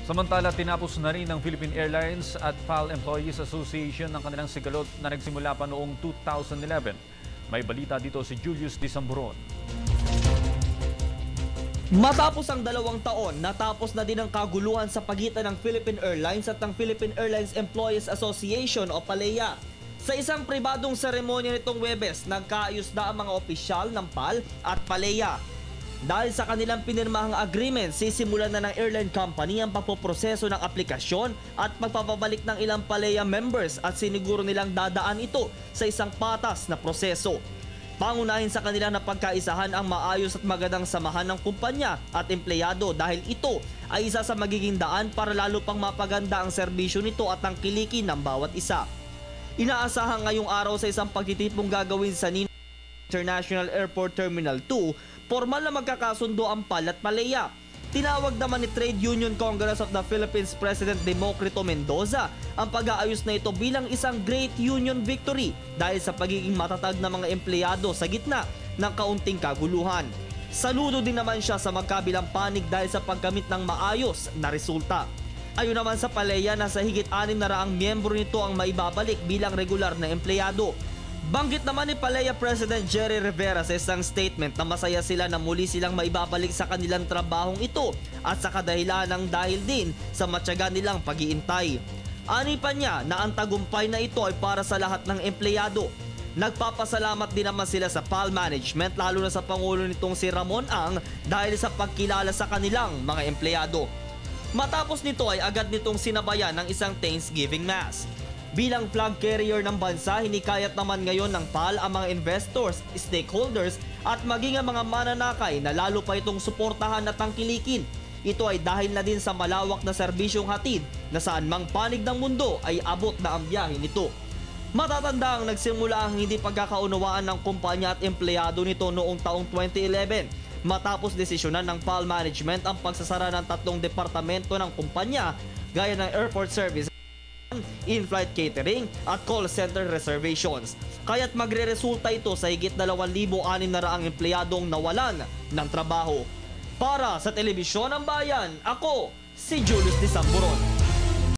Samantala, tinapos na rin ng Philippine Airlines at PAL Employees Association ng kanilang sigalot na nagsimula pa noong 2011. May balita dito si Julius Disamburon. Matapos ang 2 taon, natapos na din ang kaguluhan sa pagitan ng Philippine Airlines at ng Philippine Airlines Employees Association o PALEA. Sa isang pribadong seremonya nitong Huwebes, nagkaayos na ang mga opisyal ng PAL at PALEA. Dahil sa kanilang pinirmahang agreement, sisimulan na ng airline company ang pagpoproseso ng aplikasyon at magpapabalik ng ilang PALEA members at siniguro nilang dadaan ito sa isang patas na proseso. Pangunahin sa kanila na pagkaisahan ang maayos at magandang samahan ng kumpanya at empleyado dahil ito ay isa sa magiging daan para lalo pang mapaganda ang serbisyo nito at ang kilikin ng bawat isa. Inaasahan ngayong araw sa isang pagtitipong gagawin sa Ninoy International Airport Terminal 2, formal na magkakasundo ang PAL at PALEA. Tinawag naman ni Trade Union Congress of the Philippines President Democrito Mendoza ang pag-aayos na ito bilang isang great union victory dahil sa pagiging matatag ng mga empleyado sa gitna ng kaunting kaguluhan. Saludo din naman siya sa magkabilang panig dahil sa paggamit ng maayos na resulta. Ayon naman sa PALEA na sa higit 600 miyembro nito ang maibabalik bilang regular na empleyado. Banggit naman ni PALEA President Jerry Rivera sa isang statement na masaya sila na muli silang maibabalik sa kanilang trabahong ito at sa kadahilanang dahil din sa matyaga nilang pag-iintay. Ani pa niya na ang tagumpay na ito ay para sa lahat ng empleyado. Nagpapasalamat din naman sila sa PAL management lalo na sa Pangulo nitong si Ramon Ang dahil sa pagkilala sa kanilang mga empleyado. Matapos nito ay agad nitong sinabayan ng isang Thanksgiving Mass. Bilang flag carrier ng bansa, hinikayat naman ngayon ng PAL ang mga investors, stakeholders at maging ang mga mananakay na lalo pa itong suportahan at tangkilikin. Ito ay dahil na din sa malawak na serbisyong hatid na saan mang panig ng mundo ay abot na ang biyahe nito. Matatanda ang nagsimula ang hindi pagkakaunawaan ng kumpanya at empleyado nito noong taong 2011 matapos desisyonan ng PAL management ang pagsasara ng 3 departamento ng kumpanya gaya ng airport service, in-flight catering at call center reservations. Kaya't magre-resulta ito sa higit 2,600 empleyadong nawalan ng trabaho. Para sa Telebisyon ng Bayan, ako si Julius Disamburon.